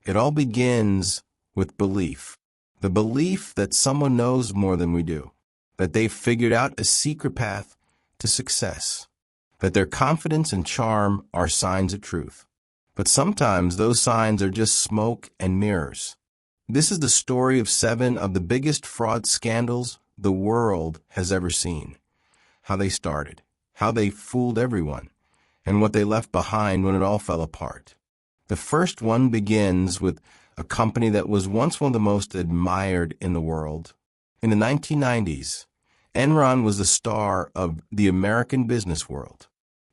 It all begins with belief. The belief that someone knows more than we do, that they've figured out a secret path to success, that their confidence and charm are signs of truth. But sometimes those signs are just smoke and mirrors. This is the story of 7 of the biggest fraud scandals the world has ever seen. How they started, how they fooled everyone, and what they left behind when it all fell apart. The first one begins with a company that was once one of the most admired in the world. In the 1990s, Enron was the star of the American business world.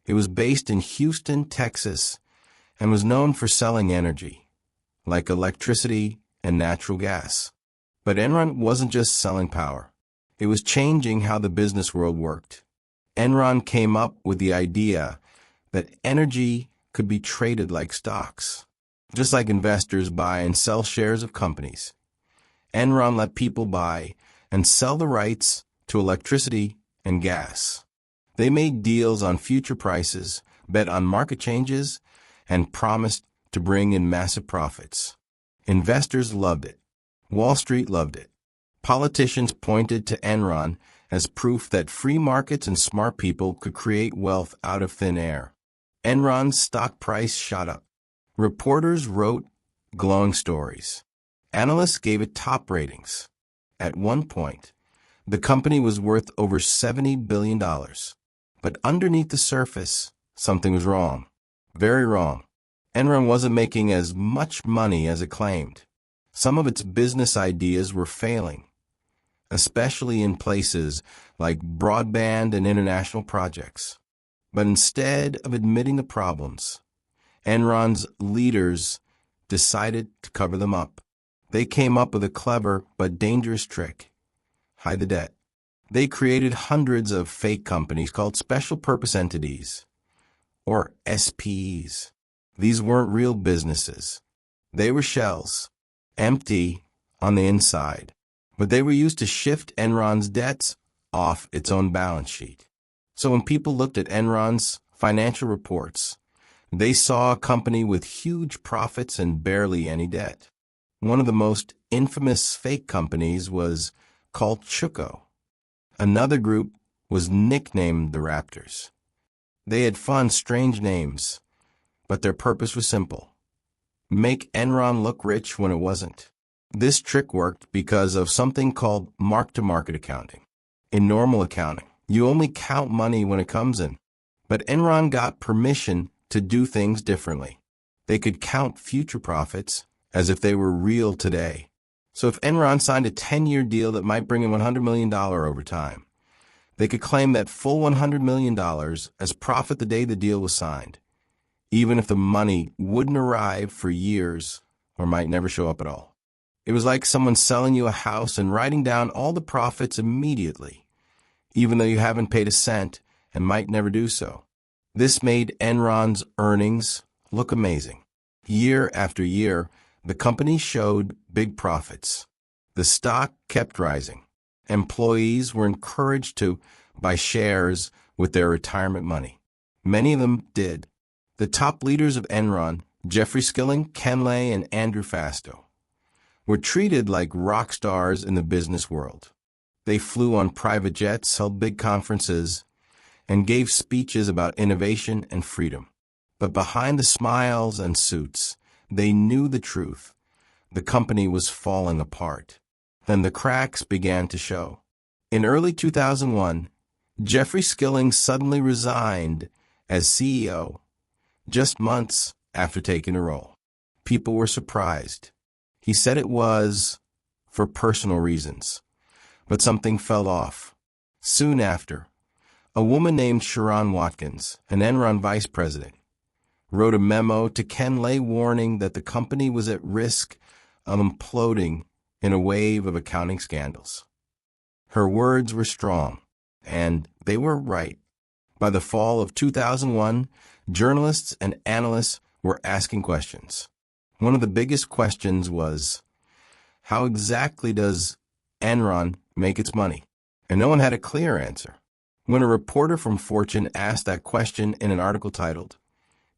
It was based in Houston, Texas, and was known for selling energy, like electricity and natural gas. But Enron wasn't just selling power. It was changing how the business world worked. Enron came up with the idea that energy could be traded like stocks. Just like investors buy and sell shares of companies, Enron let people buy and sell the rights to electricity and gas. They made deals on future prices, bet on market changes, and promised to bring in massive profits. Investors loved it. Wall Street loved it. Politicians pointed to Enron as proof that free markets and smart people could create wealth out of thin air. Enron's stock price shot up. Reporters wrote glowing stories. Analysts gave it top ratings. At one point, the company was worth over $70 billion. But underneath the surface, something was wrong. Very wrong. Enron wasn't making as much money as it claimed. Some of its business ideas were failing, especially in places like broadband and international projects. But instead of admitting the problems, Enron's leaders decided to cover them up. They came up with a clever but dangerous trick: hide the debt. They created hundreds of fake companies called special purpose entities, or SPEs. These weren't real businesses. They were shells, empty on the inside, but they were used to shift Enron's debts off its own balance sheet. So when people looked at Enron's financial reports, they saw a company with huge profits and barely any debt. One of the most infamous fake companies was called Chuco. Another group was nicknamed the Raptors. They had fun, strange names, but their purpose was simple: make Enron look rich when it wasn't. This trick worked because of something called mark-to-market accounting. In normal accounting, you only count money when it comes in. But Enron got permission to do things differently. They could count future profits as if they were real today. So if Enron signed a 10-year deal that might bring in $100 million over time, they could claim that full $100 million as profit the day the deal was signed, even if the money wouldn't arrive for years or might never show up at all. It was like someone selling you a house and writing down all the profits immediately, even though you haven't paid a cent and might never do so. This made Enron's earnings look amazing. Year after year, the company showed big profits. The stock kept rising. Employees were encouraged to buy shares with their retirement money. Many of them did. The top leaders of Enron, Jeffrey Skilling, Ken Lay, and Andrew Fastow, were treated like rock stars in the business world. They flew on private jets, held big conferences, and gave speeches about innovation and freedom. But behind the smiles and suits, they knew the truth. The company was falling apart. Then the cracks began to show. In early 2001, Jeffrey Skilling suddenly resigned as CEO, just months after taking the role. People were surprised. He said it was for personal reasons, but something fell off. Soon after, a woman named Sharon Watkins, an Enron vice president, wrote a memo to Ken Lay warning that the company was at risk of imploding in a wave of accounting scandals. Her words were strong, and they were right. By the fall of 2001, journalists and analysts were asking questions. One of the biggest questions was, how exactly does Enron make its money? And no one had a clear answer. When a reporter from Fortune asked that question in an article titled,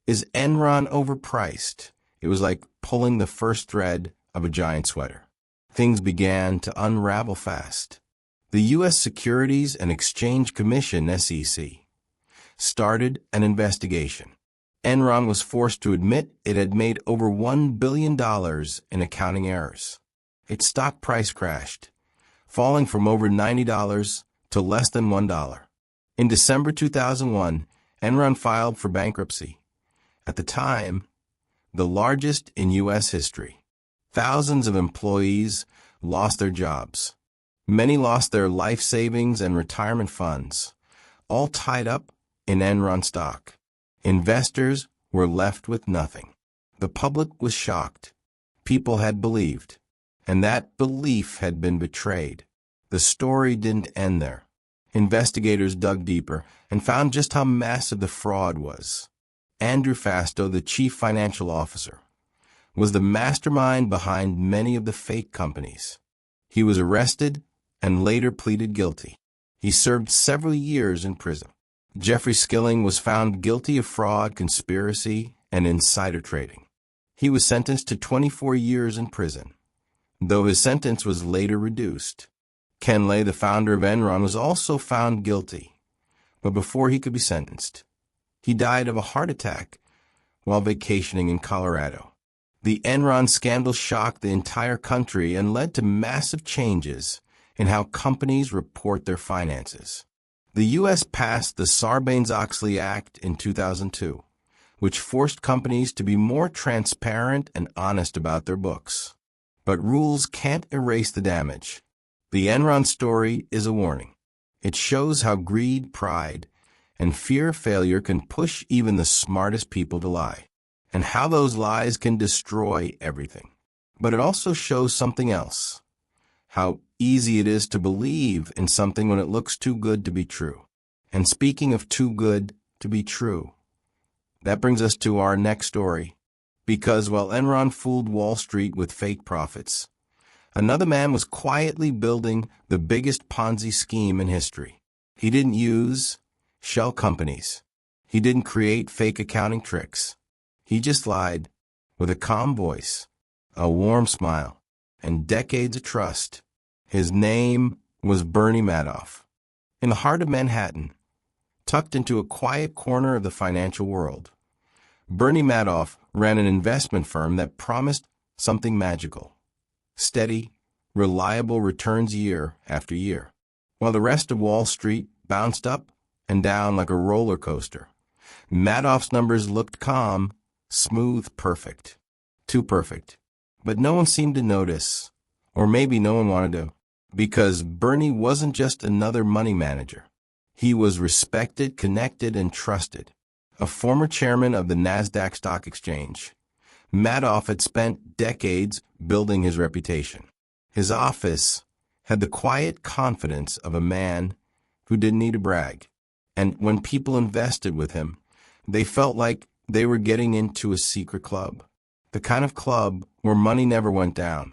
"Is Enron overpriced?" It was like pulling the first thread of a giant sweater. Things began to unravel fast. The U.S. Securities and Exchange Commission, SEC, started an investigation. Enron was forced to admit it had made over $1 billion in accounting errors. Its stock price crashed, falling from over $90 to less than $1. In December 2001, Enron filed for bankruptcy. At the time, the largest in U.S. history. Thousands of employees lost their jobs. Many lost their life savings and retirement funds, all tied up in Enron stock. Investors were left with nothing. The public was shocked. People had believed, and that belief had been betrayed. The story didn't end there. Investigators dug deeper and found just how massive the fraud was. Andrew Fastow, the chief financial officer, was the mastermind behind many of the fake companies. He was arrested and later pleaded guilty. He served several years in prison. Jeffrey Skilling was found guilty of fraud, conspiracy, and insider trading. He was sentenced to 24 years in prison, though his sentence was later reduced. Ken Lay, the founder of Enron, was also found guilty, but before he could be sentenced, he died of a heart attack while vacationing in Colorado. The Enron scandal shocked the entire country and led to massive changes in how companies report their finances. The U.S. passed the Sarbanes-Oxley Act in 2002, which forced companies to be more transparent and honest about their books. But rules can't erase the damage. The Enron story is a warning. It shows how greed, pride, and fear of failure can push even the smartest people to lie, and how those lies can destroy everything. But it also shows something else, how easy it is to believe in something when it looks too good to be true. And speaking of too good to be true, that brings us to our next story. Because while Enron fooled Wall Street with fake profits, another man was quietly building the biggest Ponzi scheme in history. He didn't use shell companies. He didn't create fake accounting tricks. He just lied with a calm voice, a warm smile, and decades of trust. His name was Bernie Madoff. In the heart of Manhattan, tucked into a quiet corner of the financial world, Bernie Madoff ran an investment firm that promised something magical: steady, reliable returns year after year. While the rest of Wall Street bounced up and down like a roller coaster, Madoff's numbers looked calm, smooth, perfect. Too perfect. But no one seemed to notice, or maybe no one wanted to, because Bernie wasn't just another money manager. He was respected, connected, and trusted. A former chairman of the NASDAQ stock exchange, Madoff had spent decades building his reputation. His office had the quiet confidence of a man who didn't need to brag. And when people invested with him, they felt like they were getting into a secret club. The kind of club where money never went down.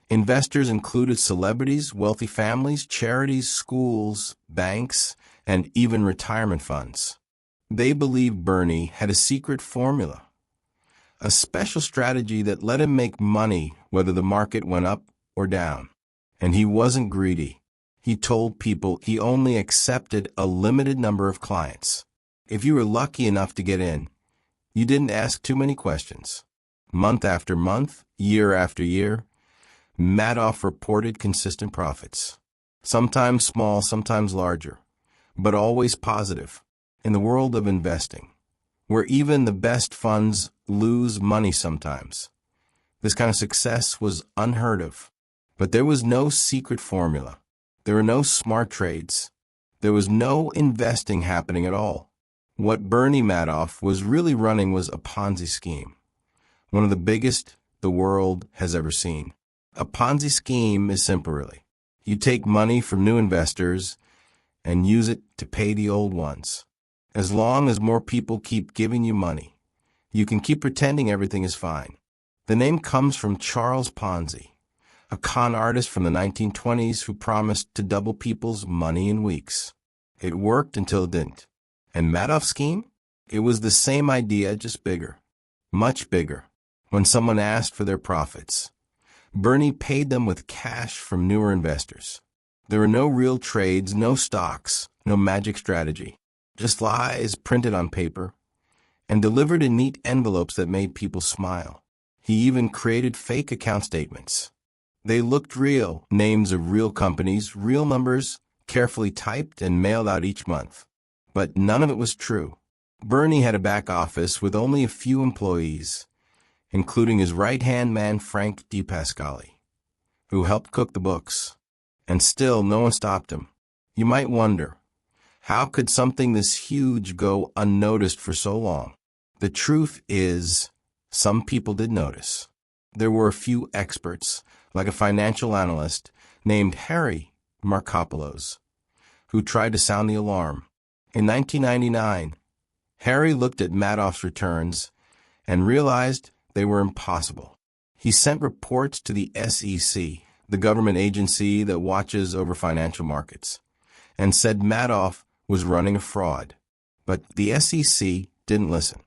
Investors included celebrities, wealthy families, charities, schools, banks, and even retirement funds. They believed Bernie had a secret formula, a special strategy that let him make money whether the market went up or down. And he wasn't greedy. He told people he only accepted a limited number of clients. If you were lucky enough to get in, you didn't ask too many questions. Month after month, year after year, Madoff reported consistent profits. Sometimes small, sometimes larger, but always positive. In the world of investing, where even the best funds lose money sometimes, this kind of success was unheard of. But there was no secret formula. There were no smart trades. There was no investing happening at all. What Bernie Madoff was really running was a Ponzi scheme, one of the biggest the world has ever seen. A Ponzi scheme is simple, really. You take money from new investors and use it to pay the old ones. As long as more people keep giving you money, you can keep pretending everything is fine. The name comes from Charles Ponzi, a con artist from the 1920s who promised to double people's money in weeks. It worked until it didn't. And Madoff's scheme? It was the same idea, just bigger, much bigger. When someone asked for their profits, Bernie paid them with cash from newer investors. There were no real trades, no stocks, no magic strategy. Just lies printed on paper and delivered in neat envelopes that made people smile. He even created fake account statements. They looked real, names of real companies, real numbers, carefully typed and mailed out each month. But none of it was true. Bernie had a back office with only a few employees, including his right-hand man Frank DePascali, who helped cook the books. And still, no one stopped him. You might wonder, how could something this huge go unnoticed for so long? The truth is, some people did notice. There were a few experts, like a financial analyst named Harry Markopolos, who tried to sound the alarm. In 1999, Harry looked at Madoff's returns and realized they were impossible. He sent reports to the SEC, the government agency that watches over financial markets, and said Madoff was running a fraud. But the SEC didn't listen.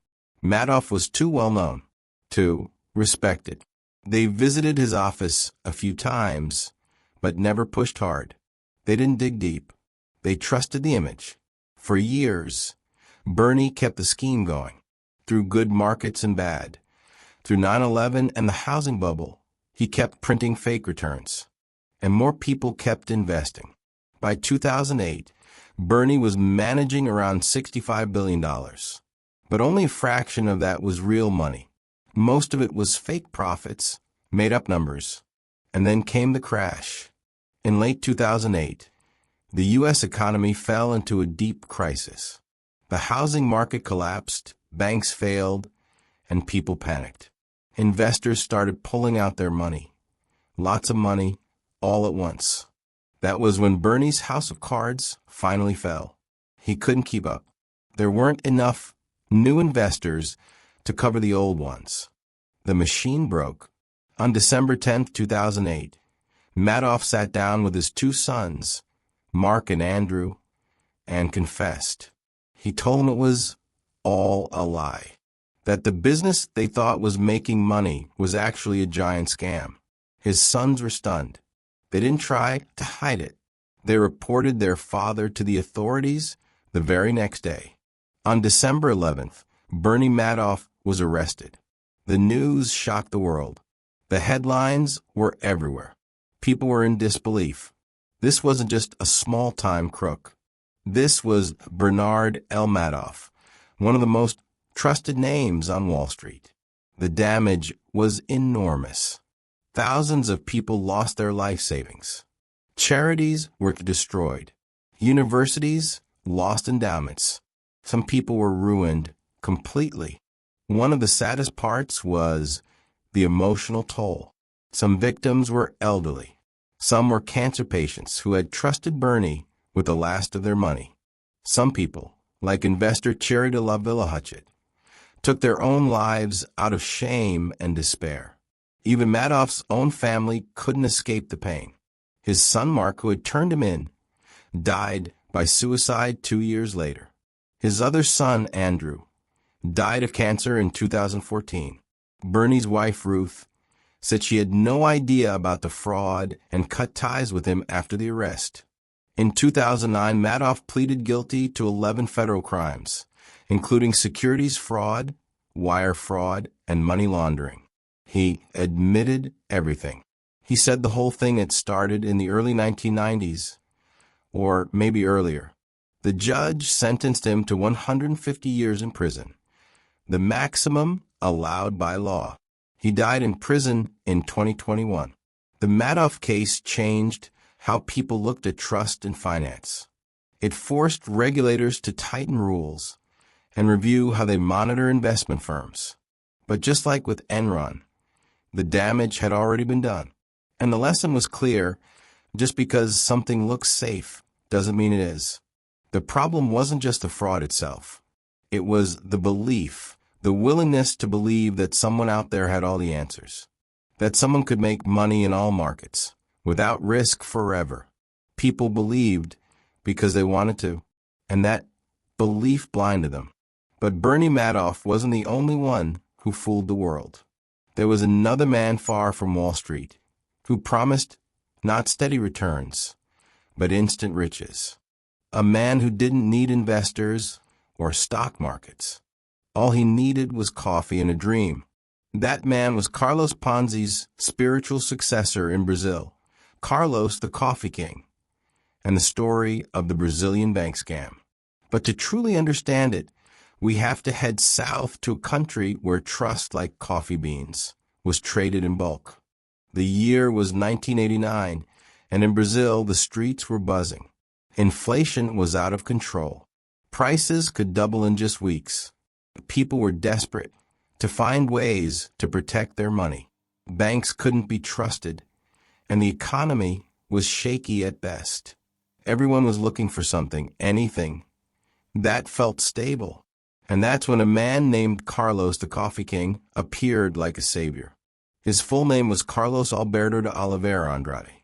Madoff was too well known, too respected. They visited his office a few times, but never pushed hard. They didn't dig deep. They trusted the image. For years, Bernie kept the scheme going, through good markets and bad. Through 9/11 and the housing bubble, he kept printing fake returns, and more people kept investing. By 2008, Bernie was managing around $65 billion, but only a fraction of that was real money. Most of it was fake profits, made-up numbers. And then came the crash. In late 2008, the U.S. economy fell into a deep crisis. The housing market collapsed, banks failed, and people panicked. Investors started pulling out their money. Lots of money, all at once. That was when Bernie's house of cards finally fell. He couldn't keep up. There weren't enough new investors to cover the old ones. The machine broke. On December 10, 2008, Madoff sat down with his two sons, Mark and Andrew, and confessed. He told them it was all a lie, that the business they thought was making money was actually a giant scam. His sons were stunned. They didn't try to hide it. They reported their father to the authorities the very next day. On December 11th, Bernie Madoff was arrested. The news shocked the world. The headlines were everywhere. People were in disbelief. This wasn't just a small-time crook. This was Bernard L. Madoff, one of the most trusted names on Wall Street. The damage was enormous. Thousands of people lost their life savings. Charities were destroyed. Universities lost endowments. Some people were ruined completely. One of the saddest parts was the emotional toll. Some victims were elderly. Some were cancer patients who had trusted Bernie with the last of their money. Some people, like investor Cherry de la Villa Hutchett, took their own lives out of shame and despair. Even Madoff's own family couldn't escape the pain. His son Mark, who had turned him in, died by suicide 2 years later. His other son, Andrew, died of cancer in 2014. Bernie's wife, Ruth, said she had no idea about the fraud and cut ties with him after the arrest. In 2009, Madoff pleaded guilty to 11 federal crimes, including securities fraud, wire fraud, and money laundering. He admitted everything. He said the whole thing had started in the early 1990s, or maybe earlier. The judge sentenced him to 150 years in prison, the maximum allowed by law. He died in prison in 2021. The Madoff case changed how people looked at trust in finance. It forced regulators to tighten rules and review how they monitor investment firms. But just like with Enron, the damage had already been done. And the lesson was clear: just because something looks safe doesn't mean it is. The problem wasn't just the fraud itself. It was the belief, the willingness to believe that someone out there had all the answers, that someone could make money in all markets, without risk forever. People believed because they wanted to, and that belief blinded them. But Bernie Madoff wasn't the only one who fooled the world. There was another man far from Wall Street who promised not steady returns, but instant riches. A man who didn't need investors or stock markets. All he needed was coffee and a dream. That man was Carlos Ponzi's spiritual successor in Brazil, Carlos the Coffee King, and the story of the Brazilian bank scam. But to truly understand it, we have to head south to a country where trust like coffee beans was traded in bulk. The year was 1989, and in Brazil the streets were buzzing. Inflation was out of control. Prices could double in just weeks. People were desperate to find ways to protect their money. Banks couldn't be trusted, and the economy was shaky at best. Everyone was looking for something, anything, that felt stable. And that's when a man named Carlos the Coffee King appeared like a savior. His full name was Carlos Alberto de Oliveira Andrade,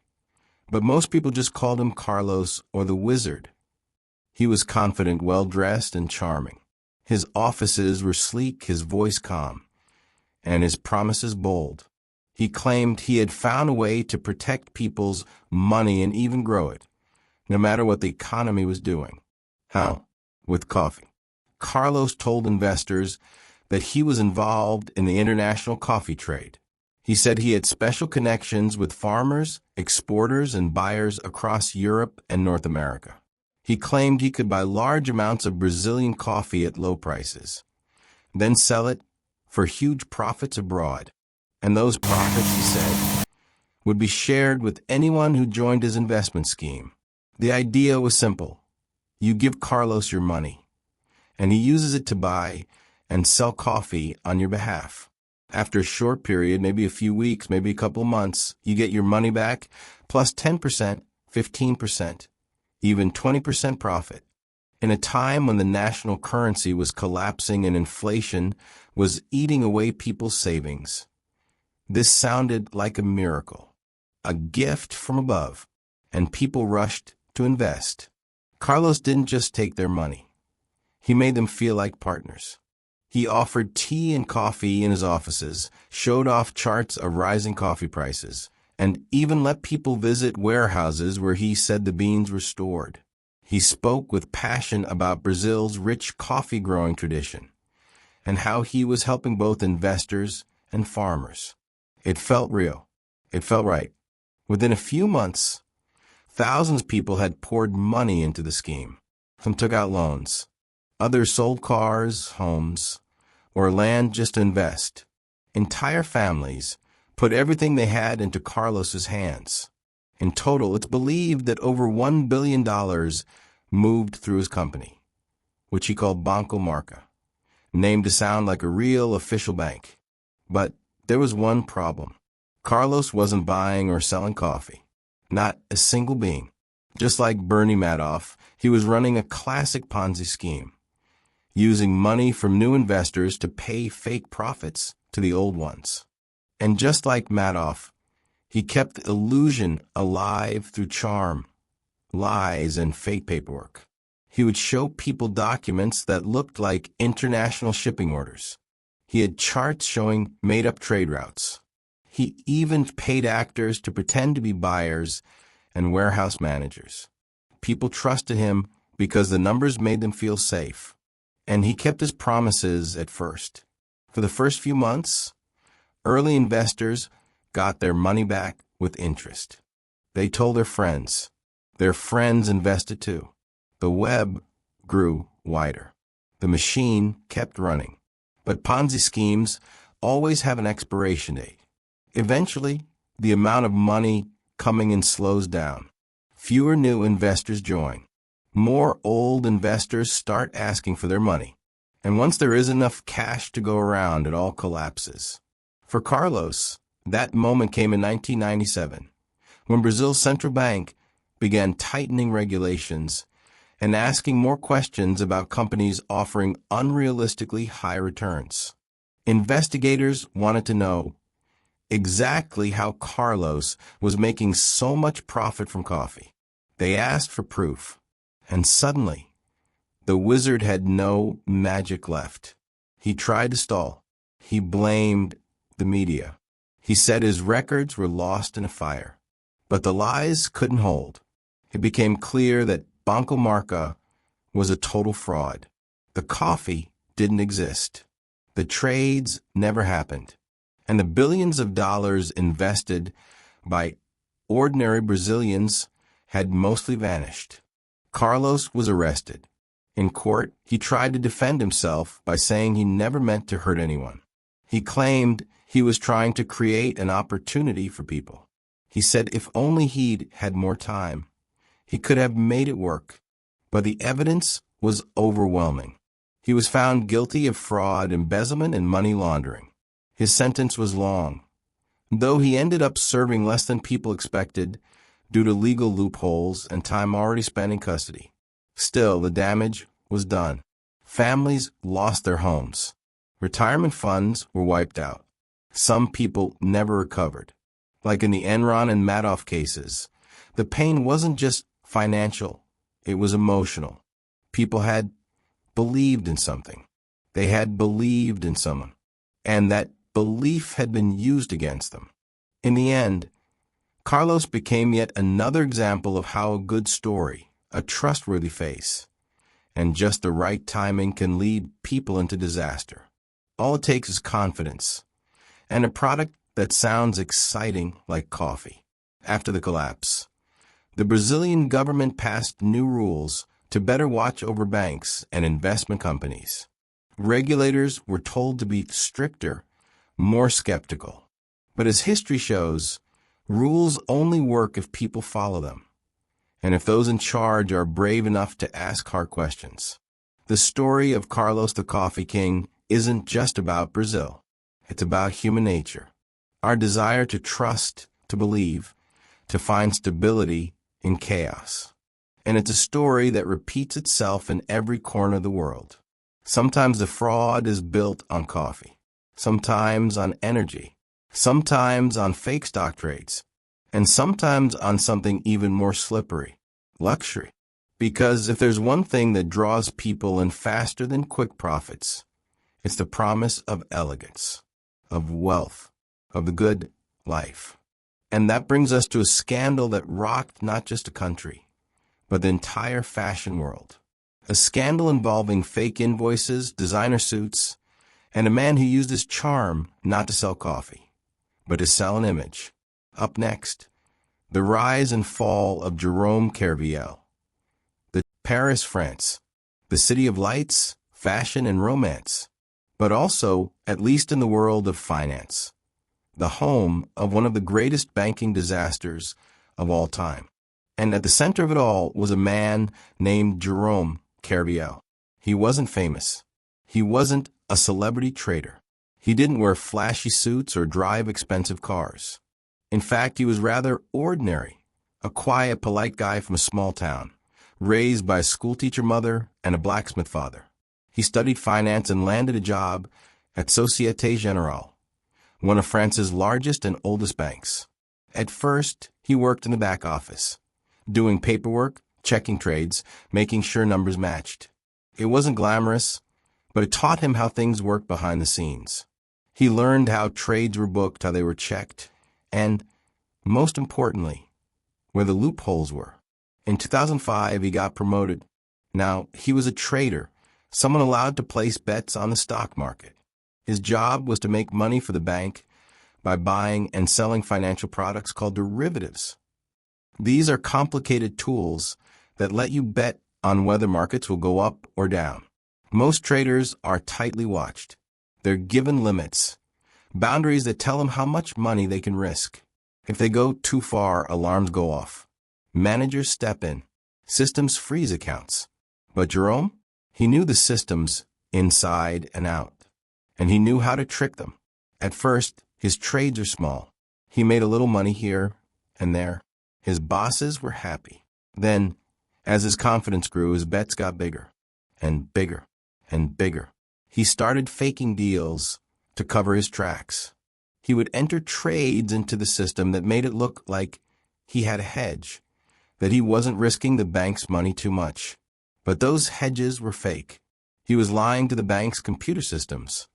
but most people just called him Carlos or the Wizard. He was confident, well-dressed, and charming. His offices were sleek, his voice calm, and his promises bold. He claimed he had found a way to protect people's money and even grow it, no matter what the economy was doing. How? With coffee. Carlos told investors that he was involved in the international coffee trade. He said he had special connections with farmers, exporters, and buyers across Europe and North America. He claimed he could buy large amounts of Brazilian coffee at low prices, then sell it for huge profits abroad. And those profits, he said, would be shared with anyone who joined his investment scheme. The idea was simple. You give Carlos your money, and he uses it to buy and sell coffee on your behalf. After a short period, maybe a few weeks, maybe a couple months, you get your money back, plus 10%, 15%, even 20% profit. In a time when the national currency was collapsing and inflation was eating away people's savings, this sounded like a miracle, a gift from above, and people rushed to invest. Carlos didn't just take their money. He made them feel like partners. He offered tea and coffee in his offices, showed off charts of rising coffee prices, and even let people visit warehouses where he said the beans were stored. He spoke with passion about Brazil's rich coffee growing tradition and how he was helping both investors and farmers. It felt real. It felt right. Within a few months, thousands of people had poured money into the scheme. Some took out loans. Others sold cars, homes, or land just to invest. Entire families put everything they had into Carlos's hands. In total, it's believed that over $1 billion moved through his company, which he called Banco Marca, named to sound like a real official bank. But there was one problem. Carlos wasn't buying or selling coffee. Not a single bean. Just like Bernie Madoff, he was running a classic Ponzi scheme, using money from new investors to pay fake profits to the old ones. And just like Madoff, he kept the illusion alive through charm, lies, and fake paperwork. He would show people documents that looked like international shipping orders. He had charts showing made-up trade routes. He even paid actors to pretend to be buyers and warehouse managers. People trusted him because the numbers made them feel safe. And he kept his promises at first. For the first few months, early investors got their money back with interest. They told their friends. Their friends invested too. The web grew wider. The machine kept running. But Ponzi schemes always have an expiration date. Eventually, the amount of money coming in slows down. Fewer new investors join. More old investors start asking for their money. And once there is enough cash to go around, it all collapses. For Carlos, that moment came in 1997, when Brazil's central bank began tightening regulations and asking more questions about companies offering unrealistically high returns. Investigators wanted to know exactly how Carlos was making so much profit from coffee. They asked for proof. And suddenly, the wizard had no magic left. He tried to stall. He blamed the media. He said his records were lost in a fire. But the lies couldn't hold. It became clear that Banco Marca was a total fraud. The coffee didn't exist. The trades never happened. And the billions of dollars invested by ordinary Brazilians had mostly vanished. Carlos was arrested. In court, he tried to defend himself by saying he never meant to hurt anyone. He claimed he was trying to create an opportunity for people. He said if only he'd had more time, he could have made it work. But the evidence was overwhelming. He was found guilty of fraud, embezzlement, and money laundering. His sentence was long, though he ended up serving less than people expected due to legal loopholes and time already spent in custody. Still, the damage was done. Families lost their homes. Retirement funds were wiped out. Some people never recovered. Like in the Enron and Madoff cases, the pain wasn't just financial, it was emotional. People had believed in something. They had believed in someone, and that belief had been used against them. In the end, Carlos became yet another example of how a good story, a trustworthy face, and just the right timing can lead people into disaster. All it takes is confidence and a product that sounds exciting like coffee. After the collapse, the Brazilian government passed new rules to better watch over banks and investment companies. Regulators were told to be stricter, more skeptical. But as history shows, rules only work if people follow them, and if those in charge are brave enough to ask hard questions. The story of Carlos the Coffee King isn't just about Brazil. It's about human nature. Our desire to trust, to believe, to find stability in chaos. And it's a story that repeats itself in every corner of the world. Sometimes the fraud is built on coffee, sometimes on energy, sometimes on fake stock trades, and sometimes on something even more slippery, luxury. Because if there's one thing that draws people in faster than quick profits, it's the promise of elegance, of wealth, of the good life. And that brings us to a scandal that rocked not just a country, but the entire fashion world. A scandal involving fake invoices, designer suits, and a man who used his charm not to sell coffee, but to sell an image. Up next, the rise and fall of Jerome Kerviel. The Paris, France, the city of lights, fashion, and romance, but also, at least in the world of finance, the home of one of the greatest banking disasters of all time. And at the center of it all was a man named Jerome Kerviel. He wasn't famous. He wasn't a celebrity trader. He didn't wear flashy suits or drive expensive cars. In fact, he was rather ordinary, a quiet, polite guy from a small town, raised by a schoolteacher mother and a blacksmith father. He studied finance and landed a job at Société Générale, one of France's largest and oldest banks. At first, he worked in the back office, doing paperwork, checking trades, making sure numbers matched. It wasn't glamorous, but it taught him how things worked behind the scenes. He learned how trades were booked, how they were checked, and, most importantly, where the loopholes were. In 2005, he got promoted. Now, he was a trader, someone allowed to place bets on the stock market. His job was to make money for the bank by buying and selling financial products called derivatives. These are complicated tools that let you bet on whether markets will go up or down. Most traders are tightly watched. They're given limits, boundaries that tell them how much money they can risk. If they go too far, alarms go off. Managers step in. Systems freeze accounts. But Jerome? He knew the systems inside and out, and he knew how to trick them. At first, his trades are small. He made a little money here and there. His bosses were happy. Then, as his confidence grew, his bets got bigger and bigger and bigger. He started faking deals to cover his tracks. He would enter trades into the system that made it look like he had a hedge, that he wasn't risking the bank's money too much. But those hedges were fake. He was lying to the bank's computer systems,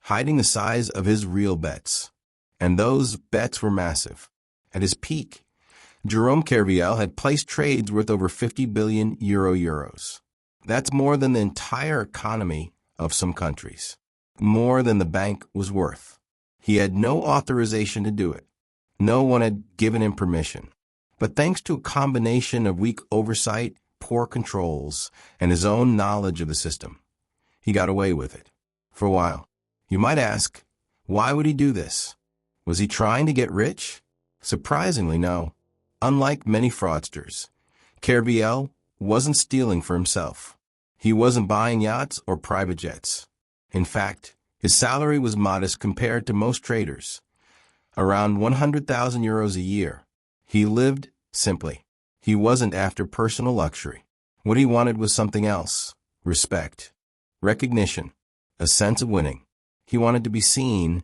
hiding the size of his real bets. And those bets were massive. At his peak, Jerome Kerviel had placed trades worth over 50 billion euros. That's more than the entire economy of some countries. More than the bank was worth. He had no authorization to do it. No one had given him permission. But thanks to a combination of weak oversight, poor controls, and his own knowledge of the system, he got away with it. For a while. You might ask, why would he do this? Was he trying to get rich? Surprisingly, no. Unlike many fraudsters, Kerviel wasn't stealing for himself. He wasn't buying yachts or private jets. In fact, his salary was modest compared to most traders, around 100,000 euros a year. He lived simply. He wasn't after personal luxury. What he wanted was something else: respect, recognition, a sense of winning. He wanted to be seen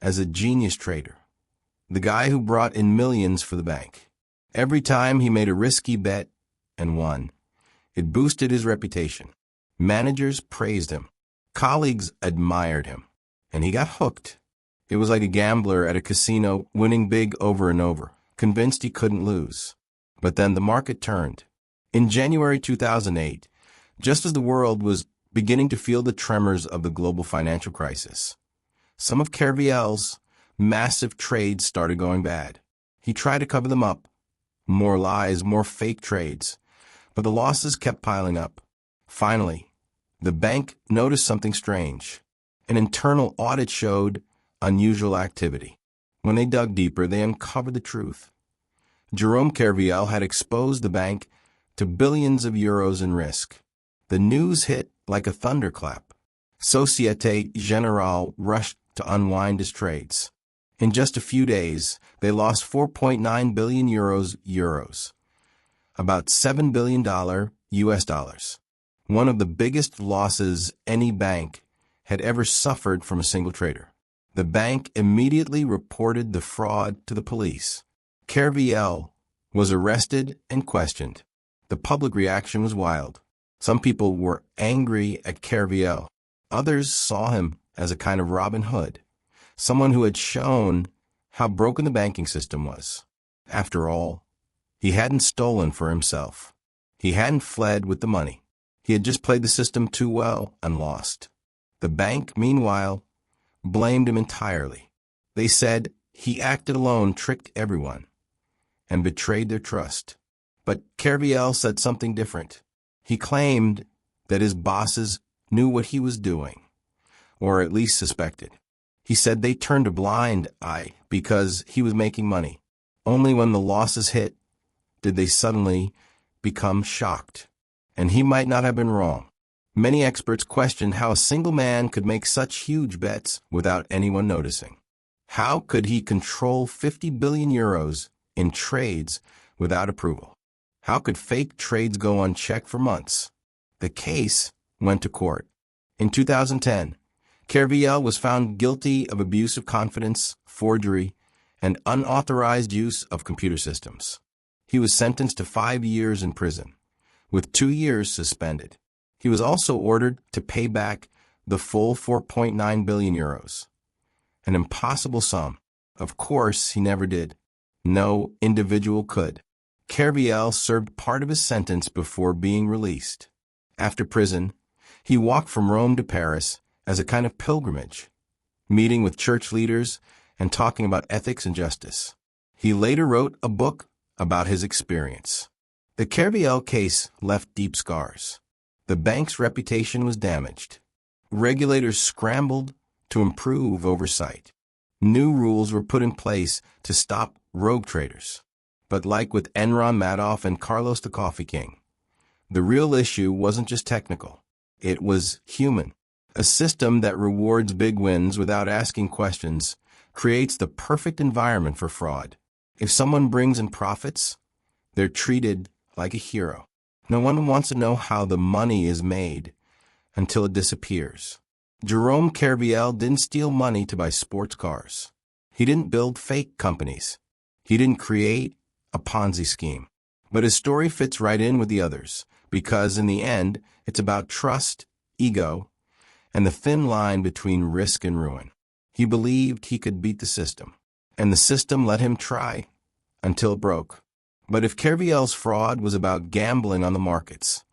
as a genius trader, the guy who brought in millions for the bank. Every time he made a risky bet and won, it boosted his reputation. Managers praised him. Colleagues admired him. And he got hooked. It was like a gambler at a casino winning big over and over, convinced he couldn't lose. But then the market turned. In January 2008, just as the world was beginning to feel the tremors of the global financial crisis, some of Kerviel's massive trades started going bad. He tried to cover them up. More lies, more fake trades. But the losses kept piling up. Finally, the bank noticed something strange. An internal audit showed unusual activity. When they dug deeper, they uncovered the truth. Jerome Kerviel had exposed the bank to billions of euros in risk. The news hit like a thunderclap. Société Générale rushed to unwind his trades. In just a few days, they lost 4.9 billion euros, about $7 billion US dollars. One of the biggest losses any bank had ever suffered from a single trader. The bank immediately reported the fraud to the police. Kerviel was arrested and questioned. The public reaction was wild. Some people were angry at Kerviel. Others saw him as a kind of Robin Hood, someone who had shown how broken the banking system was. After all, he hadn't stolen for himself. He hadn't fled with the money. He had just played the system too well and lost. The bank, meanwhile, blamed him entirely. They said he acted alone, tricked everyone, and betrayed their trust. But Kerviel said something different. He claimed that his bosses knew what he was doing, or at least suspected. He said they turned a blind eye because he was making money. Only when the losses hit did they suddenly become shocked. And he might not have been wrong. Many experts questioned how a single man could make such huge bets without anyone noticing. How could he control 50 billion euros in trades without approval? How could fake trades go unchecked for months? The case went to court. In 2010, Kerviel was found guilty of abuse of confidence, forgery, and unauthorized use of computer systems. He was sentenced to 5 years in prison, with 2 years suspended. He was also ordered to pay back the full 4.9 billion euros, an impossible sum. Of course, he never did. No individual could. Kerviel served part of his sentence before being released. After prison, he walked from Rome to Paris as a kind of pilgrimage, meeting with church leaders and talking about ethics and justice. He later wrote a book about his experience. The Kerviel case left deep scars. The bank's reputation was damaged. Regulators scrambled to improve oversight. New rules were put in place to stop rogue traders. But like with Enron, Madoff, and Carlos the Coffee King, the real issue wasn't just technical. It was human. A system that rewards big wins without asking questions creates the perfect environment for fraud. If someone brings in profits, they're treated like a hero. No one wants to know how the money is made until it disappears. Jerome Kerviel didn't steal money to buy sports cars. He didn't build fake companies. He didn't create a Ponzi scheme. But his story fits right in with the others, because in the end, it's about trust, ego, and the thin line between risk and ruin. He believed he could beat the system. and the system let him try until it broke. But if Kerviel's fraud was about gambling on the markets,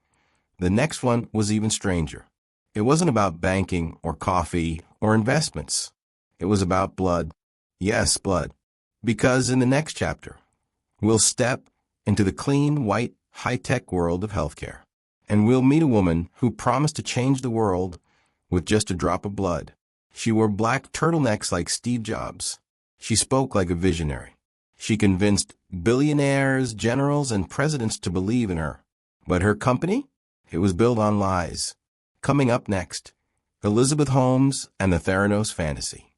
the next one was even stranger. It wasn't about banking or coffee or investments. It was about blood. Yes, blood. Because in the next chapter, we'll step into the clean, white, high-tech world of healthcare. And we'll meet a woman who promised to change the world with just a drop of blood. She wore black turtlenecks like Steve Jobs. She spoke like a visionary. She convinced billionaires, generals, and presidents to believe in her. But her company? It was built on lies. Coming up next, Elizabeth Holmes and the Theranos fantasy.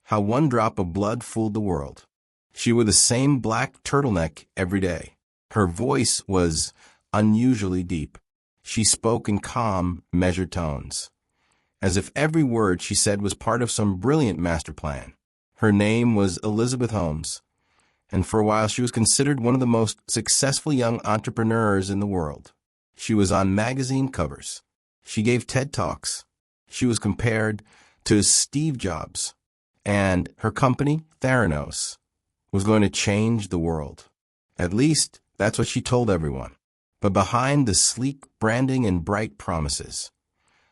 How one drop of blood fooled the world. She wore the same black turtleneck every day. Her voice was unusually deep. She spoke in calm, measured tones, as if every word she said was part of some brilliant master plan. Her name was Elizabeth Holmes, and for a while she was considered one of the most successful young entrepreneurs in the world. She was on magazine covers. She gave TED Talks. She was compared to Steve Jobs, and her company, Theranos, was going to change the world. At least, that's what she told everyone. But behind the sleek branding and bright promises,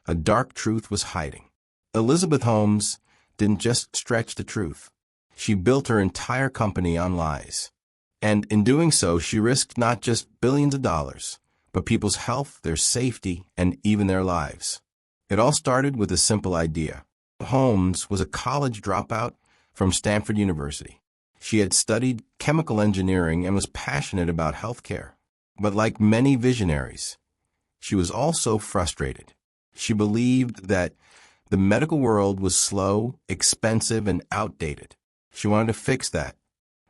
a dark truth was hiding. Elizabeth Holmes didn't just stretch the truth. She built her entire company on lies. And in doing so, she risked not just billions of dollars, but people's health, their safety, and even their lives. It all started with a simple idea. Holmes was a college dropout from Stanford University. She had studied chemical engineering and was passionate about healthcare. But like many visionaries, she was also frustrated. She believed that the medical world was slow, expensive, and outdated. She wanted to fix that.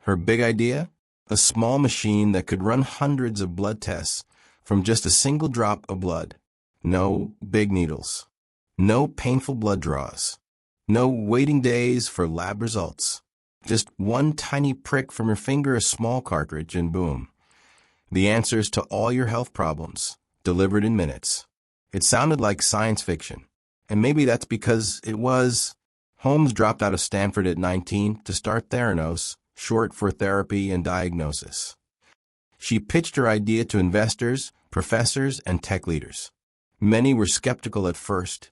Her big idea? A small machine that could run hundreds of blood tests from just a single drop of blood. No big needles. No painful blood draws. No waiting days for lab results. Just one tiny prick from your finger, a small cartridge, and boom. The answers to all your health problems, delivered in minutes. It sounded like science fiction, and maybe that's because it was. Holmes dropped out of Stanford at 19 to start Theranos, short for therapy and diagnosis. She pitched her idea to investors, professors, and tech leaders. Many were skeptical at first,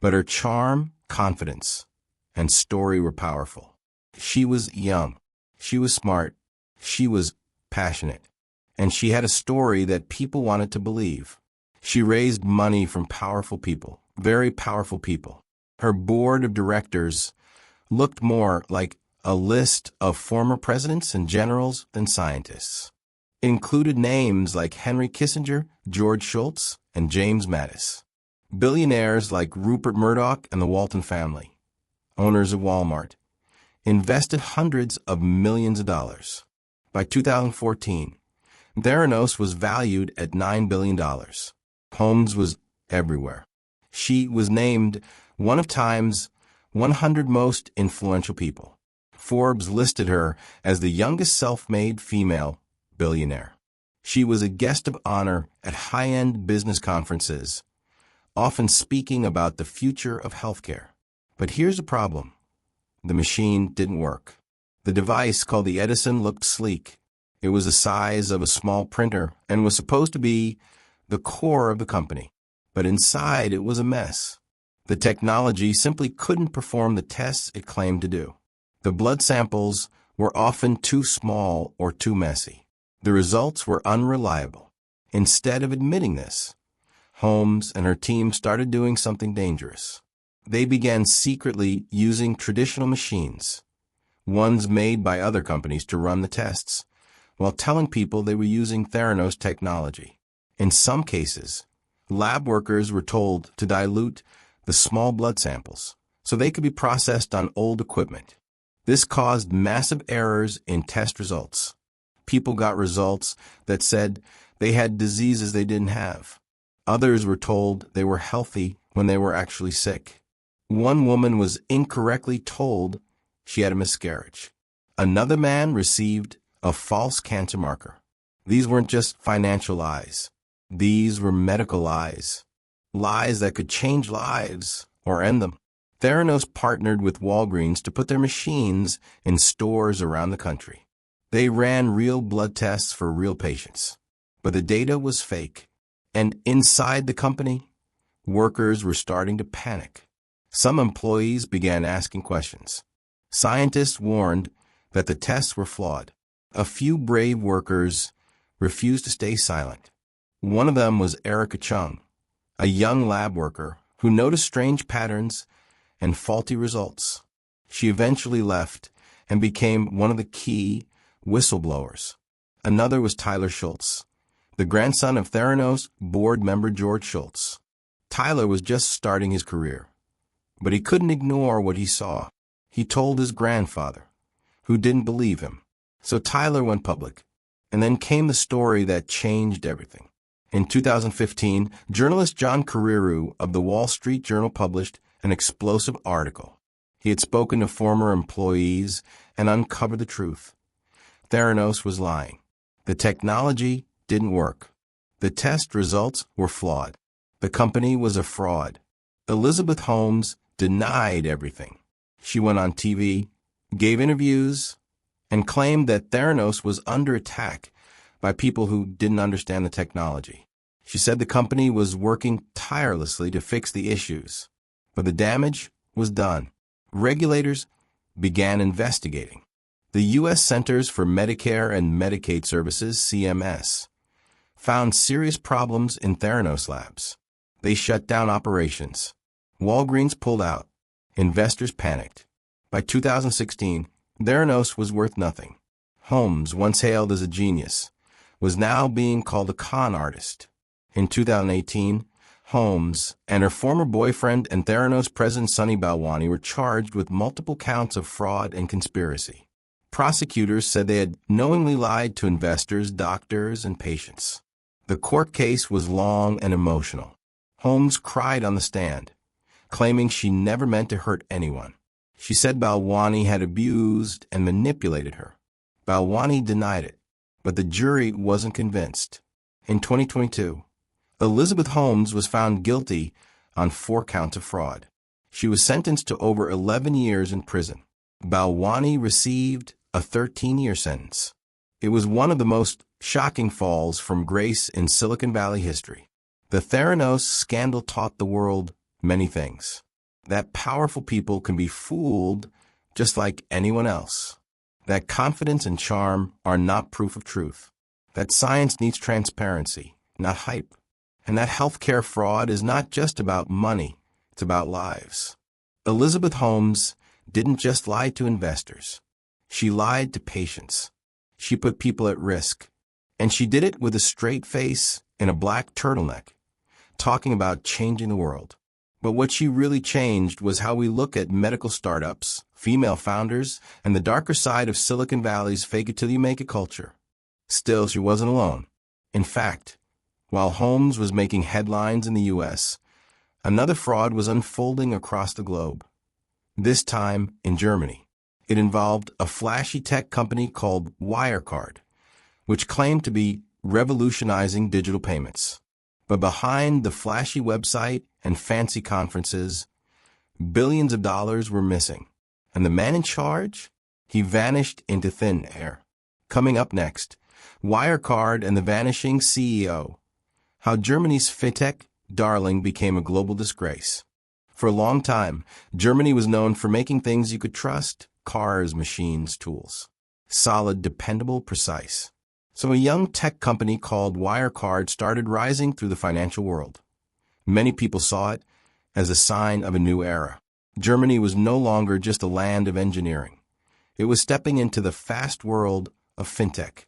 but her charm, confidence, and story were powerful. She was young. She was smart. She was passionate. And she had a story that people wanted to believe. She raised money from powerful people, very powerful people. Her board of directors looked more like a list of former presidents and generals than scientists. It included names like Henry Kissinger, George Shultz, and James Mattis. Billionaires like Rupert Murdoch and the Walton family, owners of Walmart, invested hundreds of millions of dollars. By 2014, Theranos was valued at $9 billion. Holmes was everywhere. She was named one of Time's 100 most influential people. Forbes listed her as the youngest self-made female billionaire. She was a guest of honor at high-end business conferences, often speaking about the future of healthcare. But here's the problem. The machine didn't work. The device, called the Edison, looked sleek. It was the size of a small printer and was supposed to be the core of the company. But inside, it was a mess. The technology simply couldn't perform the tests it claimed to do. The blood samples were often too small or too messy. The results were unreliable. Instead of admitting this, Holmes and her team started doing something dangerous. They began secretly using traditional machines, ones made by other companies, to run the tests, while telling people they were using Theranos technology. In some cases, lab workers were told to dilute the small blood samples so they could be processed on old equipment. This caused massive errors in test results. People got results that said they had diseases they didn't have. Others were told they were healthy when they were actually sick. One woman was incorrectly told she had a miscarriage. Another man received a false cancer marker. These weren't just financial lies. These were medical lies. Lies that could change lives or end them. Theranos partnered with Walgreens to put their machines in stores around the country. They ran real blood tests for real patients, but the data was fake. And inside the company, workers were starting to panic. Some employees began asking questions. Scientists warned that the tests were flawed. A few brave workers refused to stay silent. One of them was Erica Chung, a young lab worker who noticed strange patterns and faulty results. She eventually left and became one of the key whistleblowers. Another was Tyler Schultz, the grandson of Theranos board member George Schultz. Tyler was just starting his career, but he couldn't ignore what he saw. He told his grandfather, who didn't believe him. So Tyler went public, and then came the story that changed everything. In 2015, journalist John Carreyrou of the Wall Street Journal published an explosive article. He had spoken to former employees and uncovered the truth. Theranos was lying. The technology didn't work. The test results were flawed. The company was a fraud. Elizabeth Holmes denied everything. She went on TV, gave interviews, and claimed that Theranos was under attack by people who didn't understand the technology. She said the company was working tirelessly to fix the issues, but the damage was done. Regulators began investigating. The U.S. Centers for Medicare and Medicaid Services, CMS, found serious problems in Theranos labs. They shut down operations. Walgreens pulled out. Investors panicked. By 2016, Theranos was worth nothing. Holmes, once hailed as a genius, was now being called a con artist. In 2018, Holmes and her former boyfriend and Theranos president Sunny Balwani were charged with multiple counts of fraud and conspiracy. Prosecutors said they had knowingly lied to investors, doctors, and patients. The court case was long and emotional. Holmes cried on the stand, claiming she never meant to hurt anyone. She said Balwani had abused and manipulated her. Balwani denied it, but the jury wasn't convinced. In 2022, Elizabeth Holmes was found guilty on 4 counts of fraud. She was sentenced to over 11 years in prison. Balwani received a 13-year sentence. It was one of the most shocking falls from grace in Silicon Valley history. The Theranos scandal taught the world many things. That powerful people can be fooled just like anyone else. That confidence and charm are not proof of truth. That science needs transparency, not hype. And that healthcare fraud is not just about money, it's about lives. Elizabeth Holmes didn't just lie to investors. She lied to patients. She put people at risk. And she did it with a straight face and a black turtleneck, talking about changing the world. But what she really changed was how we look at medical startups, female founders, and the darker side of Silicon Valley's fake-it-till-you-make-it culture. Still, she wasn't alone. In fact, while Holmes was making headlines in the U.S., another fraud was unfolding across the globe. This time in Germany. It involved a flashy tech company called Wirecard, which claimed to be revolutionizing digital payments. But behind the flashy website and fancy conferences, billions of dollars were missing. And the man in charge? He vanished into thin air. Coming up next, Wirecard and the vanishing CEO. How Germany's fintech darling became a global disgrace. For a long time, Germany was known for making things you could trust: cars, machines, tools. Solid, dependable, precise. So a young tech company called Wirecard started rising through the financial world. Many people saw it as a sign of a new era. Germany was no longer just a land of engineering. It was stepping into the fast world of fintech.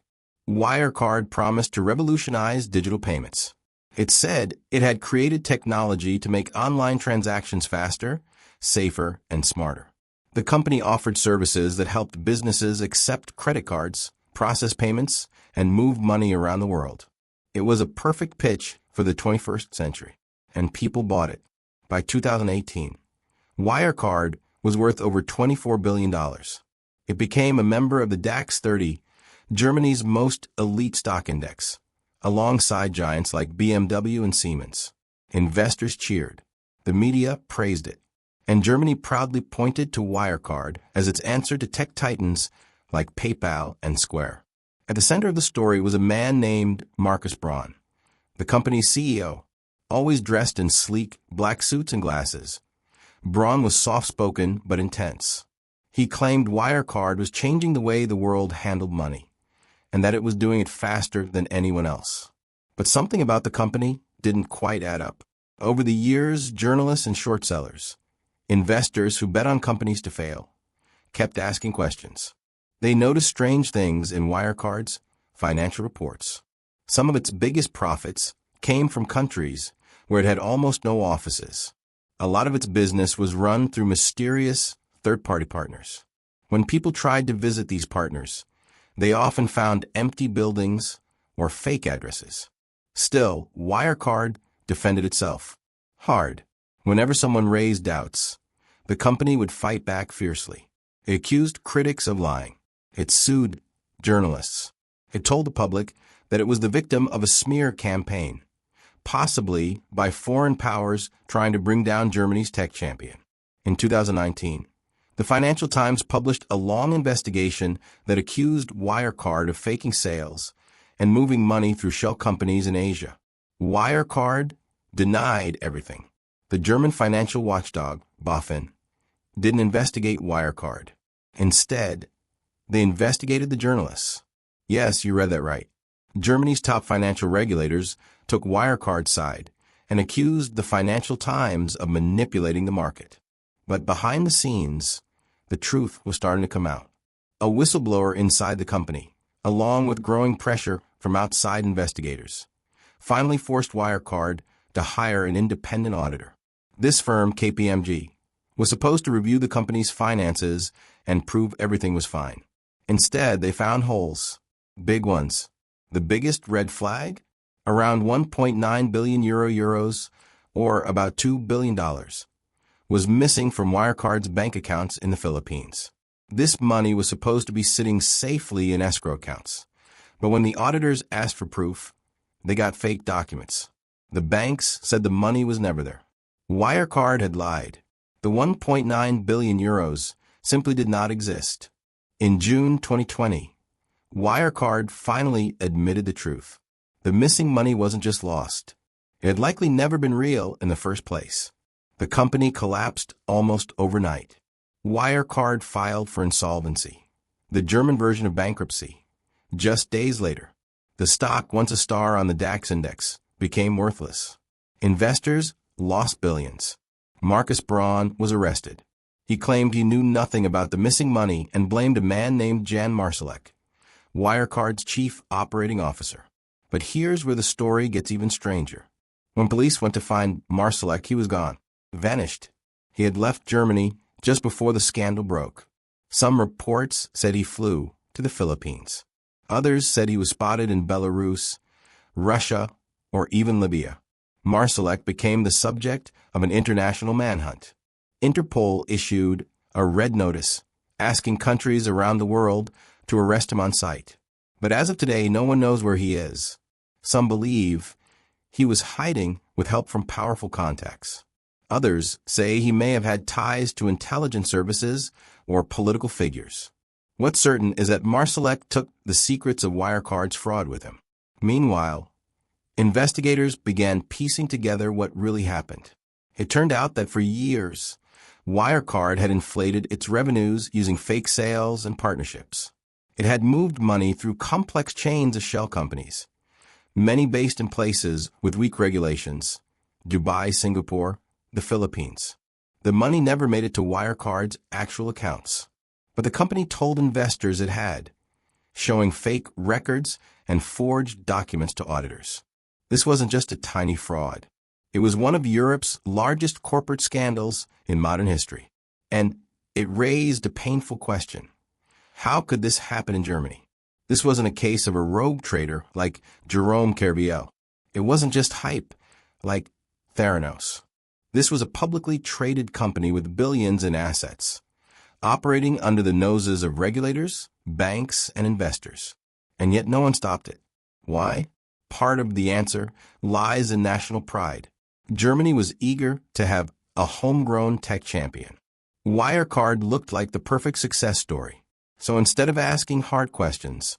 Wirecard promised to revolutionize digital payments. It said it had created technology to make online transactions faster, safer, and smarter. The company offered services that helped businesses accept credit cards, process payments, and move money around the world. It was a perfect pitch for the 21st century, and people bought it. By 2018, Wirecard was worth over $24 billion. It became a member of the DAX 30, Germany's most elite stock index, alongside giants like BMW and Siemens. Investors cheered. The media praised it. And Germany proudly pointed to Wirecard as its answer to tech titans like PayPal and Square. At the center of the story was a man named Markus Braun, the company's CEO, always dressed in sleek black suits and glasses. Braun was soft-spoken but intense. He claimed Wirecard was changing the way the world handled money, and that it was doing it faster than anyone else. But something about the company didn't quite add up. Over the years, journalists and short sellers, investors who bet on companies to fail, kept asking questions. They noticed strange things in Wirecard's financial reports. Some of its biggest profits came from countries where it had almost no offices. A lot of its business was run through mysterious third-party partners. When people tried to visit these partners, they often found empty buildings or fake addresses. Still, Wirecard defended itself hard. Whenever someone raised doubts, the company would fight back fiercely. It accused critics of lying. It sued journalists. It told the public that it was the victim of a smear campaign, possibly by foreign powers trying to bring down Germany's tech champion. In 2019, the Financial Times published a long investigation that accused Wirecard of faking sales and moving money through shell companies in Asia. Wirecard denied everything. The German financial watchdog, BaFin, didn't investigate Wirecard. Instead, they investigated the journalists. Yes, you read that right. Germany's top financial regulators took Wirecard's side and accused the Financial Times of manipulating the market. But behind the scenes, the truth was starting to come out. A whistleblower inside the company, along with growing pressure from outside investigators, finally forced Wirecard to hire an independent auditor. This firm, KPMG, was supposed to review the company's finances and prove everything was fine. Instead, they found holes, big ones. The biggest red flag? Around 1.9 billion euros, or about $2 billion, was missing from Wirecard's bank accounts in the Philippines. This money was supposed to be sitting safely in escrow accounts. But when the auditors asked for proof, they got fake documents. The banks said the money was never there. Wirecard had lied. The 1.9 billion euros simply did not exist. In June 2020, Wirecard finally admitted the truth. The missing money wasn't just lost. It had likely never been real in the first place. The company collapsed almost overnight. Wirecard filed for insolvency, the German version of bankruptcy. Just days later, the stock, once a star on the DAX index, became worthless. Investors lost billions. Markus Braun was arrested. He claimed he knew nothing about the missing money and blamed a man named Jan Marsalek, Wirecard's chief operating officer. But here's where the story gets even stranger. When police went to find Marsalek, he was gone. Vanished. He had left Germany just before the scandal broke. Some reports said he flew to the Philippines. Others said he was spotted in Belarus, Russia, or even Libya. Marsalek became the subject of an international manhunt. Interpol issued a red notice asking countries around the world to arrest him on sight. But as of today, no one knows where he is. Some believe he was hiding with help from powerful contacts. Others say he may have had ties to intelligence services or political figures. What's certain is that Marsalek took the secrets of Wirecard's fraud with him. Meanwhile, investigators began piecing together what really happened. It turned out that for years, Wirecard had inflated its revenues using fake sales and partnerships. It had moved money through complex chains of shell companies, many based in places with weak regulations: Dubai, Singapore, the Philippines. The money never made it to Wirecard's actual accounts, but the company told investors it had, showing fake records and forged documents to auditors. This wasn't just a tiny fraud. It was one of Europe's largest corporate scandals in modern history. And it raised a painful question. How could this happen in Germany? This wasn't a case of a rogue trader like Jerome Kerviel. It wasn't just hype like Theranos. This was a publicly traded company with billions in assets, operating under the noses of regulators, banks, and investors. And yet no one stopped it. Why? Part of the answer lies in national pride. Germany was eager to have a homegrown tech champion. Wirecard looked like the perfect success story. So instead of asking hard questions,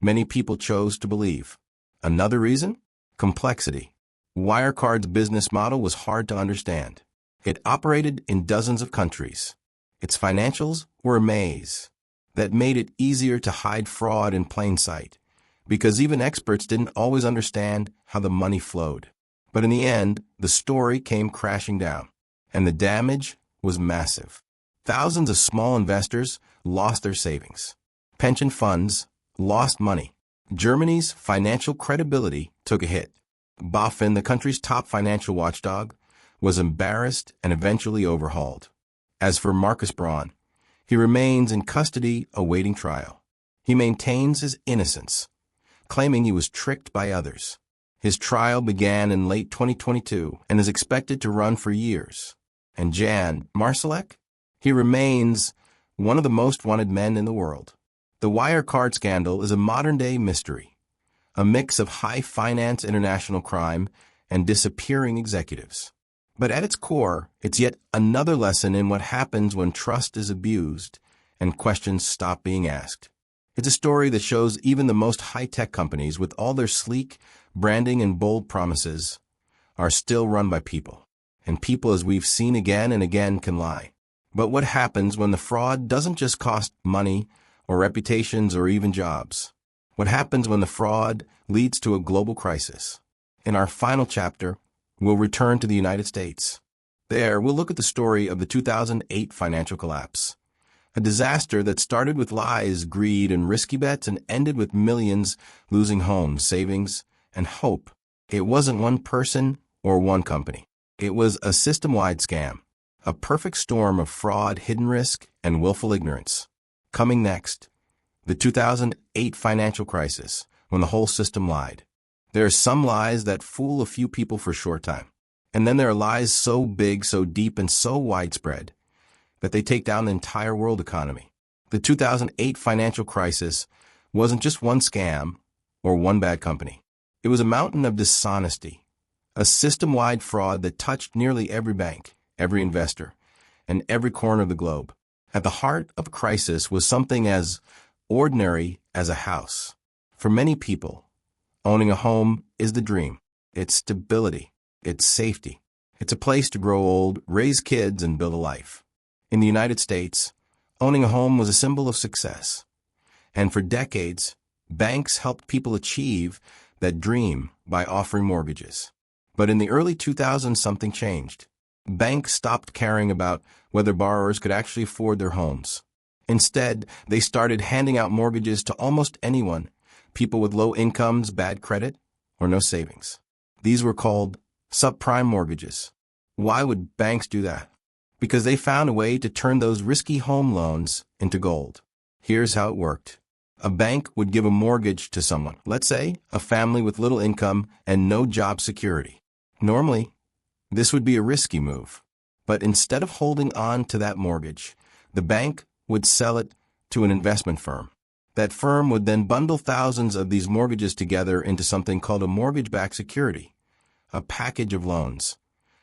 many people chose to believe. Another reason? Complexity. Wirecard's business model was hard to understand. It operated in dozens of countries. Its financials were a maze that made it easier to hide fraud in plain sight, because even experts didn't always understand how the money flowed. But in the end, the story came crashing down, and the damage was massive. Thousands of small investors lost their savings. Pension funds lost money. Germany's financial credibility took a hit. BaFin, the country's top financial watchdog, was embarrassed and eventually overhauled. As for Markus Braun, he remains in custody awaiting trial. He maintains his innocence, claiming he was tricked by others. His trial began in late 2022 and is expected to run for years. And Jan Marsalek? He remains one of the most wanted men in the world. The Wirecard scandal is a modern-day mystery, a mix of high-finance international crime and disappearing executives. But at its core, it's yet another lesson in what happens when trust is abused and questions stop being asked. It's a story that shows even the most high-tech companies, with all their sleek branding and bold promises, are still run by people. And people, as we've seen again and again, can lie. But what happens when the fraud doesn't just cost money or reputations or even jobs? What happens when the fraud leads to a global crisis? In our final chapter, we'll return to the United States. There, we'll look at the story of the 2008 financial collapse, a disaster that started with lies, greed, and risky bets and ended with millions losing homes, savings, and hope. It wasn't one person or one company. It was a system-wide scam, a perfect storm of fraud, hidden risk, and willful ignorance. Coming next, the 2008 financial crisis, when the whole system lied. There are some lies that fool a few people for a short time. And then there are lies so big, so deep, and so widespread that they take down the entire world economy. The 2008 financial crisis wasn't just one scam or one bad company. It was a mountain of dishonesty, a system-wide fraud that touched nearly every bank, every investor, and every corner of the globe. At the heart of a crisis was something as ordinary as a house. For many people, owning a home is the dream. It's stability. It's safety. It's a place to grow old, raise kids, and build a life. In the United States, owning a home was a symbol of success. And for decades, banks helped people achieve that dream by offering mortgages. But in the early 2000s, something changed. Banks stopped caring about whether borrowers could actually afford their homes. Instead, they started handing out mortgages to almost anyone, people with low incomes, bad credit, or no savings. These were called subprime mortgages. Why would banks do that? Because they found a way to turn those risky home loans into gold. Here's how it worked. A bank would give a mortgage to someone, let's say a family with little income and no job security. Normally, this would be a risky move. But instead of holding on to that mortgage, the bank would sell it to an investment firm. That firm would then bundle thousands of these mortgages together into something called a mortgage-backed security, a package of loans,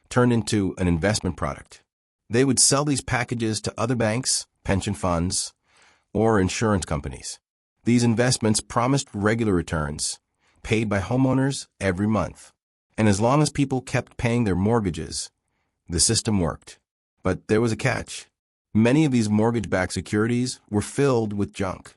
turned into an investment product. They would sell these packages to other banks, pension funds, or insurance companies. These investments promised regular returns, paid by homeowners every month. And as long as people kept paying their mortgages, the system worked. But there was a catch. Many of these mortgage-backed securities were filled with junk,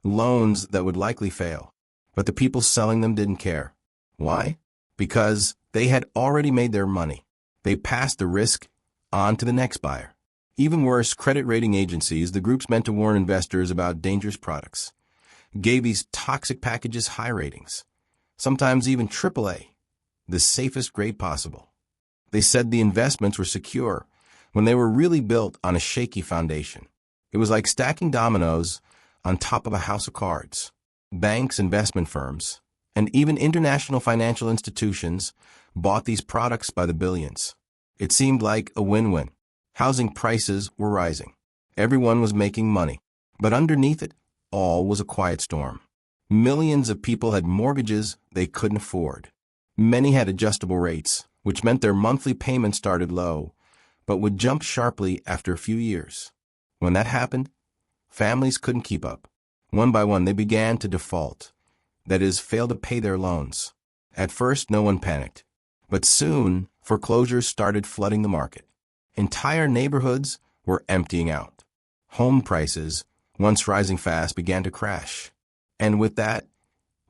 loans that would likely fail. But the people selling them didn't care. Why? Because they had already made their money. They passed the risk on to the next buyer. Even worse, credit rating agencies, the groups meant to warn investors about dangerous products, gave these toxic packages high ratings, sometimes even AAA, the safest grade possible. They said the investments were secure when they were really built on a shaky foundation. It was like stacking dominoes on top of a house of cards. Banks, investment firms, and even international financial institutions bought these products by the billions. It seemed like a win-win. Housing prices were rising. Everyone was making money. But underneath it all was a quiet storm. Millions of people had mortgages they couldn't afford. Many had adjustable rates, which meant their monthly payments started low, but would jump sharply after a few years. When that happened, families couldn't keep up. One by one, they began to default, that is, fail to pay their loans. At first, no one panicked, but soon foreclosures started flooding the market. Entire neighborhoods were emptying out. Home prices, once rising fast, began to crash. And with that,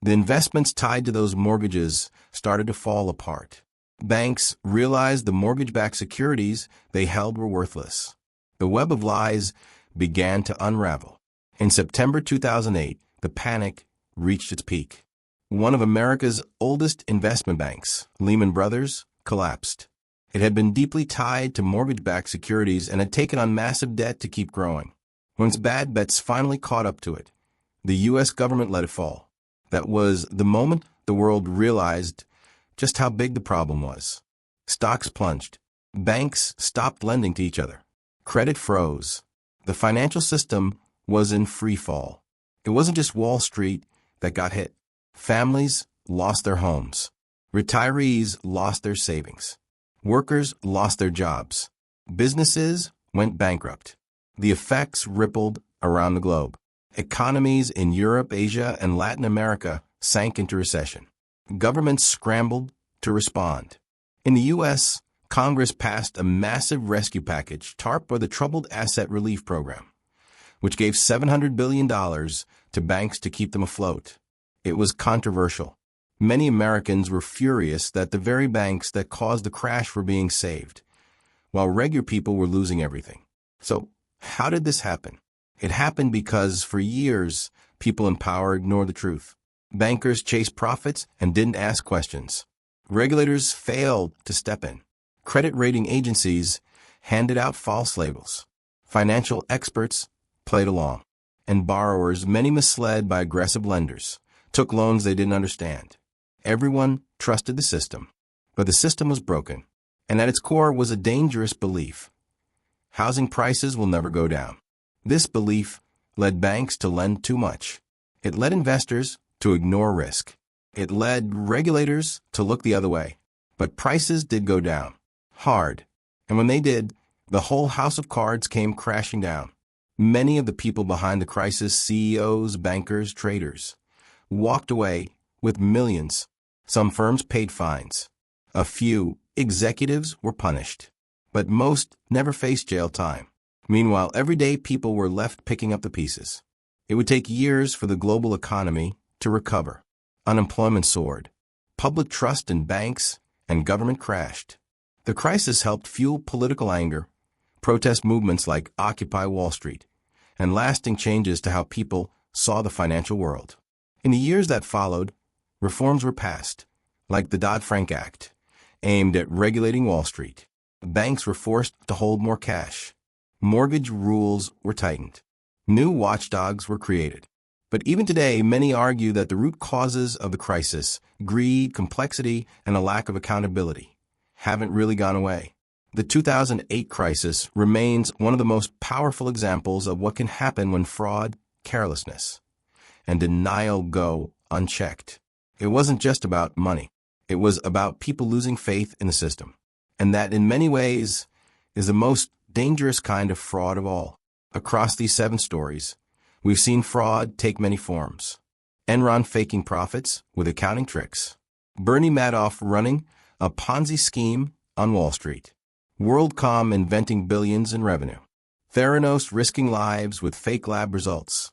the investments tied to those mortgages started to fall apart. Banks realized the mortgage-backed securities they held were worthless. The web of lies began to unravel. In September 2008, the panic reached its peak. One of America's oldest investment banks, Lehman Brothers, collapsed. It had been deeply tied to mortgage-backed securities and had taken on massive debt to keep growing. When its bad bets finally caught up to it, the U.S. government let it fall. That was the moment the world realized just how big the problem was. Stocks plunged. Banks stopped lending to each other. Credit froze. The financial system was in free fall. It wasn't just Wall Street that got hit. Families lost their homes. Retirees lost their savings. Workers lost their jobs. Businesses went bankrupt. The effects rippled around the globe. Economies in Europe, Asia, and Latin America sank into recession. Governments scrambled to respond. In the U.S., Congress passed a massive rescue package, TARP, or the Troubled Asset Relief Program, which gave $700 billion to banks to keep them afloat. It was controversial. Many Americans were furious that the very banks that caused the crash were being saved, while regular people were losing everything. So, how did this happen? It happened because, for years, people in power ignored the truth. Bankers chased profits and didn't ask questions. Regulators failed to step in. Credit rating agencies handed out false labels. Financial experts played along. And borrowers, many misled by aggressive lenders, took loans they didn't understand. Everyone trusted the system, but the system was broken. And at its core was a dangerous belief. Housing prices will never go down. This belief led banks to lend too much. It led investors to ignore risk. It led regulators to look the other way. But prices did go down, hard. And when they did, the whole house of cards came crashing down. Many of the people behind the crisis, CEOs, bankers, traders, walked away with millions. Some firms paid fines. A few executives were punished. But most never faced jail time. Meanwhile, everyday people were left picking up the pieces. It would take years for the global economy to recover. Unemployment soared. Public trust in banks and government crashed. The crisis helped fuel political anger, protest movements like Occupy Wall Street, and lasting changes to how people saw the financial world. In the years that followed, reforms were passed, like the Dodd-Frank Act, aimed at regulating Wall Street. Banks were forced to hold more cash. Mortgage rules were tightened. New watchdogs were created. But even today, many argue that the root causes of the crisis, greed, complexity, and a lack of accountability, haven't really gone away. The 2008 crisis remains one of the most powerful examples of what can happen when fraud, carelessness, and denial go unchecked. It wasn't just about money. It was about people losing faith in the system. And that, in many ways, is the most dangerous kind of fraud of all. Across these 7 stories, we've seen fraud take many forms. Enron faking profits with accounting tricks. Bernie Madoff running a Ponzi scheme on Wall Street. WorldCom inventing billions in revenue. Theranos risking lives with fake lab results.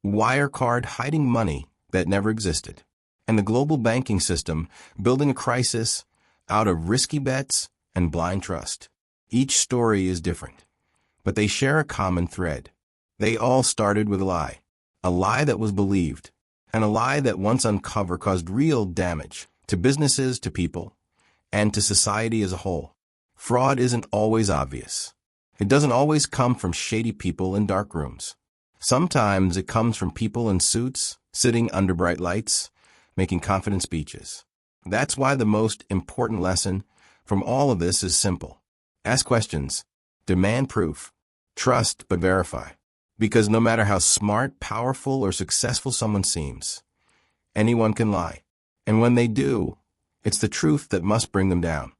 Wirecard hiding money that never existed. And the global banking system building a crisis out of risky bets and blind trust. Each story is different, but they share a common thread. They all started with a lie that was believed, and a lie that once uncovered caused real damage to businesses, to people, and to society as a whole. Fraud isn't always obvious. It doesn't always come from shady people in dark rooms. Sometimes it comes from people in suits, sitting under bright lights, making confident speeches. That's why the most important lesson from all of this is simple. Ask questions. Demand proof. Trust but verify. Because no matter how smart, powerful, or successful someone seems, anyone can lie. And when they do, it's the truth that must bring them down.